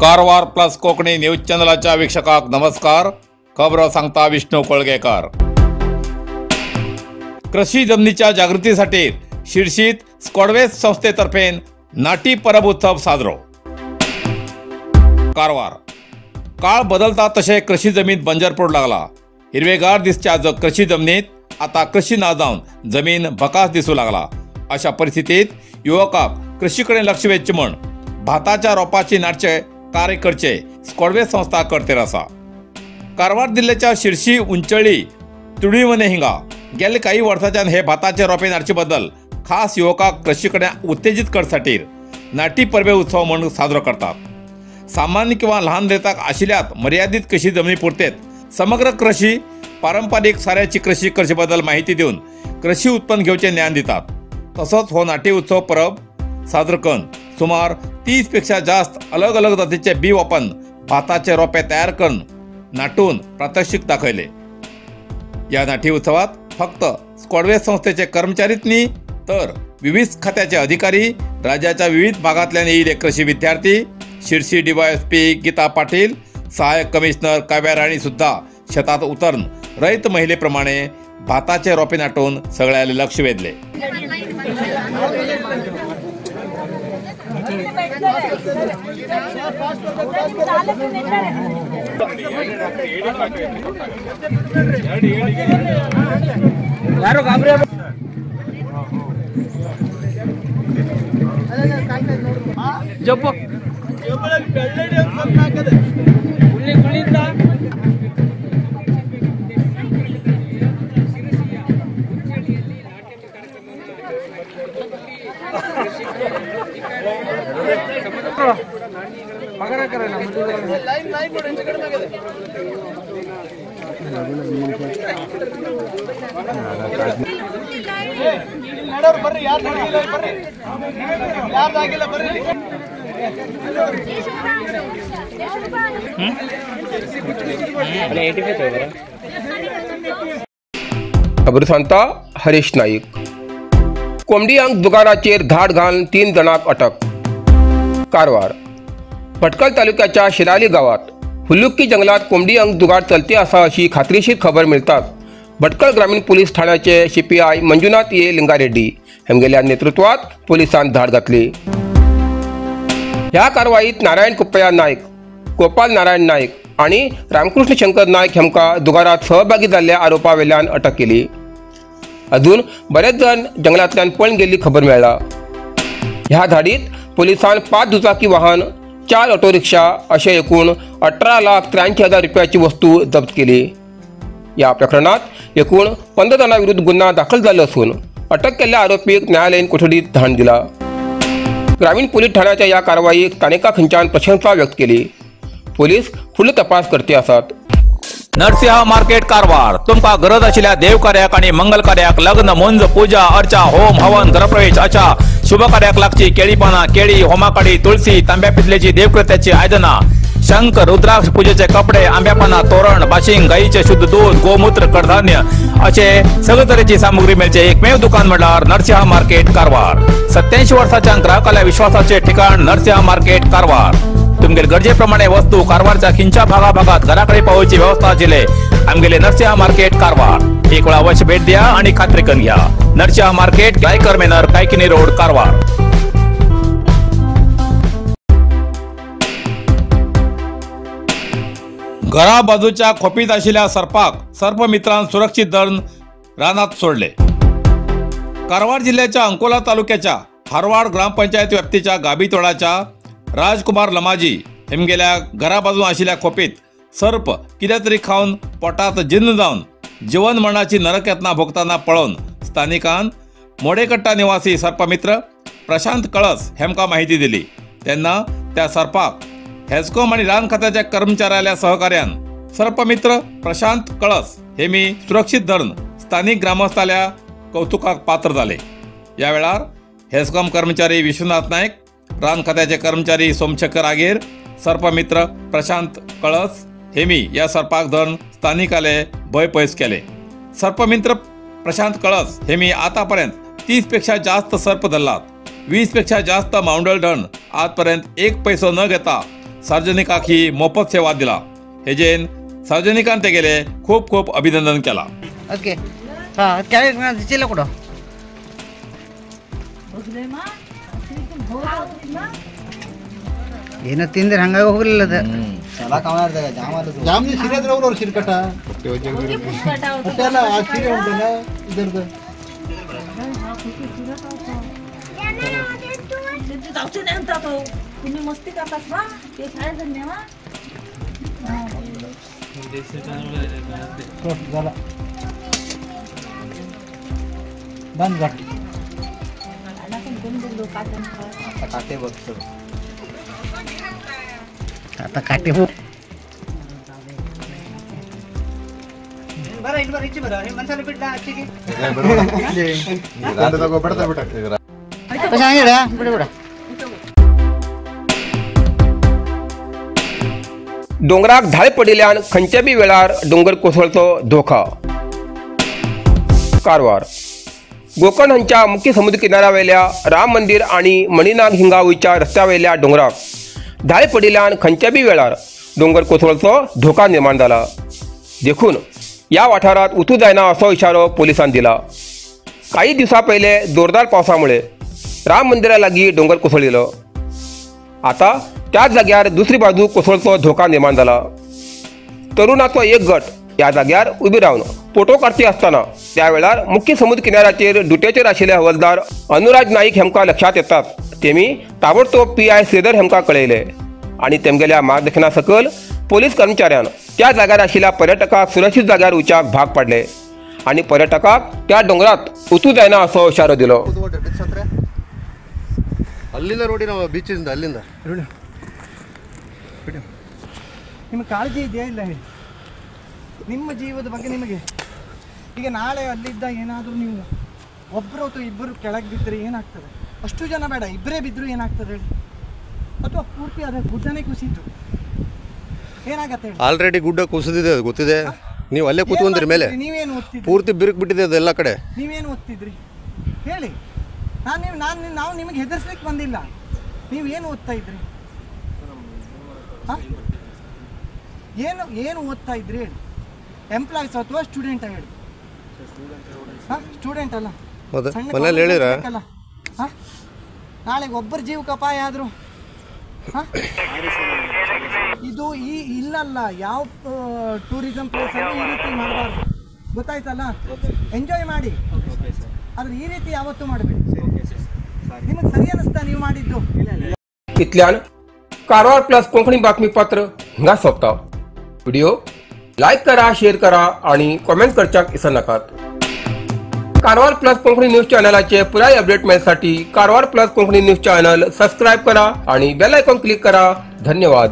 Karwar plus Konkani news चॅनलच्या वीक्षकांक नमस्कार. खबर सांगता विष्णू कोळगेकर. कृषी जमनीच्या जागृतीसाठी शिरशीत स्क्वॉडवेज संस्थेतर्फे नाटी परब उत्सव साजरो. कारवार. काळ बदलता तसे कृषी जमीन बंजर पडू लागला. हिरवेगार दिसच्या कृषी जमनीत आता कृषी ना जावन जमीन भकास दिसू लागला. अशा परिस्थितीत युवकांक कृषीकडे लक्ष वेधचे म्हण भाताच्या रोपाची नाटचे कार्य करचे स्क्वॉडवेज संस्था करतेर आसा. कारवार जिल्ह्याच्या शिरशी उंचळी तुडीवणे हिंगा गेले काही वर्षांच्यान हे भाताचे रोपे नाटचे बद्दल खास युवकांक कृषीकडे उत्तेजित करसाठी नाटी परबे उत्सव म्हणून साजरो करतात. सामान्य किंवा लहान रेताक आशिल्ल्यात मर्यादित कृषी जमनी पुरतेत समग्र कृषी पारंपरिक साऱ्याची कृषी करचे बद्दल माहिती देऊन कृषी उत्पन्न घेवचे ज्ञान दितात. तसोच हो नाटी उत्सव परब साजरो करून सुमार 30 पेक्षा जास्त अलग अलग जातीचे बी वापरून भाताचे रोपे तयार करून नाटून प्रात्यक्षिक दाखवले. या नाटी उत्सवात फक्त स्क्वॉडवेज संस्थेचे कर्मचारीच नाही तर विविध खात्याचे अधिकारी, राज्याच्या विविध भागातल्यान येयले कृषी विद्यार्थी, शिरसी डीवायएसपी गीता पाटील, सहाय्यक कमिशनर काव्या राणी सुद्धा शेतात उतरून रैत महिलेप्रमाणे भाताचे रोपे नाटून सगळ्याले लक्ष वेधले. खबर सांगता हरीश नाईक. कोंबडी अंक दुकानाचेर धाड घालून 3 जणांक अटक. कारवार. भटकल तालुक्याच्या शिराली गावात हुल्लुक्की जंगलात कोंबडी अंक जुगार चलते असा अशी खात्रीशीर खबर मिळताच भटकल ग्रामीण पोलीस ठाण्याचे CPI मंजुनाथ ए लिंगारेड्डी हेमगेल्या नेतृत्वात पोलिसांनी धाड घातली. ह्या कारवाईत नारायण कुप्पया नाईक, गोपाल नारायण नाईक आणि रामकृष्ण शंकर नाईक हेमका जुगारात सहभागी झालेल्या आरोपावेल्यान अटक केली. अजून बरेच जण जंगलातल्यान पळून गेल्ली खबर मेळ्ळा. ह्या धाडीत पोलिसांनी 5 दुचाकी वाहन, 4 ऑटो रिक्षा अशे एकूण 18,83,000 रुपयाची वस्तू जप्त केली. या प्रकरणात एकूण 15 जणांविरुद्ध गुन्हा दाखल झाला असून अटक केलेल्या आरोपीक न्यायालयीन कोठडीत धाड दिला. ग्रामीण पोलीस ठाण्याच्या या कारवाईक स्थानिका खंयच्यान प्रशंसा व्यक्त केली. पोलीस फुडलो तपास करते आसात. नरसिंह मार्केट कारवार. तुमका गरज आशिल्ल्या देव कार्याक आणि मंगल कार्याक, लग्न, मुंज, पूजा, अर्चा, होम, हवन, गृहप्रवेश अशा शुभ कार्याक लागची केळी पाना, केळी, होमाकडी, तुळशी, तांब्या पितलेची देवकृत्याची आयदना, शंख, रुद्राक्ष पूजेचे कपडे, आंब्या पाना, तोरण, बाशिंग, गाईचे शुद्ध दूध, गोमूत्र, कडधान्य असे सगळे तरेची सामुग्री मेळचे एकमेव दुकान म्हणल्यार नरसिंह मार्केट कारवार. 87 वर्षांच्या ग्राहकाला विश्वासाचे ठिकाण नरसिंह मार्केट कारवार. तुमगेर गरजेप्रमाणे वस्तू कारवारच्या खिंच्या भागाभागात घराकडे पावोवची व्यवस्था आशिल्ले आमगेले नरसिंह मार्केट कारवार. एक वेळ अवश्य भेट द्या आणि खात्री करून घ्या. नरसिंह मार्केट, गायकर मेनर, कायकिनी रोड, कारवार. घरा बाजूच्या खोपीत आशिल्ल्या सर्पाक सर्पमित्रान सुरक्षित धरून रानात सोडले. कारवार जिल्ह्याच्या अंकोला तालुक्याच्या हारवाड ग्रामपंचायत व्याप्तीच्या गाबीतोडाच्या राजकुमार लमाजी हेमगेल्या घरा बाजून आशिल्ल्या खोपीत सर्प कितें तरी खाऊन पोटात जिन्न जावन जीवन मरणाची नरक यातना भोगतना पळोवन स्थानिकान मोडेकट्टा निवासी सर्पमित्र प्रशांत कळस हेमका माहिती दिली. तेन्ना त्या सर्पाक हेस्कॉम आणि रान खात्याच्या कर्मचाऱ्याल्या सहकार्यान सर्पमित्र प्रशांत कळस हेमी सुरक्षित धरून स्थानिक ग्रामस्थाल्या कौतुकाक पात्र झाले. या वेळार हेस्कॉम कर्मचारी विश्वनाथ नाईक, रान खात्याचे कर्मचारी सोमशेखर आगेर, सर्पमित्र प्रशांत कळस हेमी या सर्पाक धरून स्थानिकाले भय पयस केले. सर्पमित्र प्रशांत कळस हेमी आतापर्यंत 30 पेक्षा जास्त सर्प धरलात. 20 पेक्षा जास्त माउंडल डन आजपर्यंत 1 पैसो न घेता सार्वजनिकाक ही मोफत सेवा दिला. हेजेन सार्वजनिकान तेगेले खूप खूप अभिनंदन केला. ओके हां काय दिसला कुठं ಏನೋ ತಿಂದ್ರೆ ಹಂಗಾಗಿ ಹೋಗಲಿಲ್ಲ ಅದು ಎಲ್ಲ ಕವನಾರ್ದಾಗ ಜಾಮ್ನಿ ಸೀರೆ ಅವ್ರು ಸಿರ್ಕಟ ಅಷ್ಟೆಲ್ಲ ಆ ಸೀರೆ ಉಂಟಲ್ಲ ಇದರದ್ದು तुम्ही मस्ती करतात ना ते शाळेत धन्यवा झाला बंद घाट काटे बघतो आता काटे हो डोंगराक धाळ पडिल्ल्यान खंयच्या बी वेळार डोंगर कोसळचो धोका. कारवार गोकर्ण हांच्या मुख्य समुद्र किनाऱ्यावेल्या राम मंदिर आणि मणिनाग हिंगा वयच्या रस्त्यावेल्या डोंगराक धाळ पडिल्ल्यान खंयच्या बी वेळार डोंगर कोसळचो धोका निर्माण जाला. देखून या वाठारात उतू जायना असो इशारो पोलिसांनी दिला. काही दिवसां पयले जोरदार पावसामुळे राम मंदिरा लागीं डोंगर कोसळिल्लो. आता त्याच जाग्यार दुसरी बाजू कोसळचो धोका निर्माण जाला. तरुणाचो एक गट या जाग्यार उबी रावन फोटो काढची असताना त्या वेळार मुख्य समुद्र किनाऱ्याचेर ड्युटेचेर आशिल्ले हवालदार अनुराज नाईक हेमका लक्षात येतात. तेमी ताबडतोब PI श्रीधर हेमका कळयले आणि तेमगेल्या मार्गदर्शना सकल पोलीस कर्मचाऱ्यान त्या जाग्यार आशिल्ल्या पर्यटकाक सुरक्षीत जाग्यार वचपाक भाग पाडले आणि पर्यटकाक त्या डोंगरात उतू जायना असो इशारो दिलो. ಅಲ್ಲಿಂದ ರೋಡಿ ನಾವು ಬೀಚಿಂದ ಅಲ್ಲಿಂದ ನಿಮಗೆ ಕಾಳಜಿ ಇದೆಯಾ ಇಲ್ಲ ಹೇಳಿ ನಿಮ್ಮ ಜೀವದ ಬಗ್ಗೆ ನಿಮಗೆ ಈಗ ನಾಳೆ ಅಲ್ಲಿದ್ದ ಏನಾದರೂ ನೀವು ಒಬ್ಬರು ಅಥವಾ ಇಬ್ಬರು ಕೆಳಗೆ ಬಿದ್ದರೆ ಏನಾಗ್ತದೆ ಅಷ್ಟು ಜನ ಬೇಡ ಇಬ್ಬರೇ ಬಿದ್ದರೂ ಏನಾಗ್ತದೆ ಹೇಳಿ ಅಥವಾ ಪೂರ್ತಿ ಅದೇ ಗುಡ್ಡನೇ ಕುಸಿತು ಏನಾಗತ್ತೆ ಹೇಳಿ ಆಲ್ರೆಡಿ ಗುಡ್ಡ ಕುಸಿದಿದೆ ಅದು ಗೊತ್ತಿದೆ ನೀವು ಅಲ್ಲೇ ಕೂತ್ಕೊಂಡ್ರಿ ಮೇಲೆ ನೀವೇನು ಓದ್ತಿದ್ರಿ ಪೂರ್ತಿ ಬಿರುಕು ಬಿಟ್ಟಿದೆ ಅದೆಲ್ಲ ಕಡೆ ನೀವೇನು ಓದ್ತಿದ್ರಿ ಹೇಳಿ ನಾವು ನಿಮಗೆ ಹೆದರ್ಸ್ಲಿಕ್ಕೆ ಬಂದಿಲ್ಲ ನೀವು ಏನು ಓದ್ತಾ ಇದ್ರಿ ಏನು ಓದ್ತಾ ಇದ್ರಿ ಹೇಳಿ ಎಂಪ್ಲಾಯ್ಸ್ ಅಥವಾ ಸ್ಟೂಡೆಂಟ್ ಹೇಳಿ ಸ್ಟೂಡೆಂಟ್ ಅಲ್ಲ ಮನೇಲಿ ಹೇಳಿರ ನಾಳೆ ಒಬ್ಬರ ಜೀವಕ್ಕೆ ಅಪಾಯ ಆದರೂ ಇದು ಇಲ್ಲಲ್ಲ ಯಾವ ಟೂರಿಸಂ ಪ್ಲೇಸಲ್ಲೂ ಈ ರೀತಿ ಮಾಡಬಾರ್ದು ಗೊತ್ತಾಯ್ತಲ್ಲ ಎಂಜಾಯ್ ಮಾಡಿ ಆದ್ರೆ ಈ ರೀತಿ ಯಾವತ್ತೂ ಮಾಡಬೇಡಿ ನಿಮಗೆ ಸರಿ ಅನಿಸ್ತಾ ನೀವು ಮಾಡಿದ್ದು इतल्यान कारवार प्लस कोंकणी बातमीपत्र हिंगा सोंपता. व्हिडिओ लाईक करा, शेअर करा आणि कमेंट करच्याक विसरू नाकात. कारवार प्लस कोंकणी न्यूज चॅनलाचे पुराय अपडेट मिळण्यासाठी Karwar plus Konkani news channel subscribe करा आणि बेल आयकॉन क्लिक करा. धन्यवाद.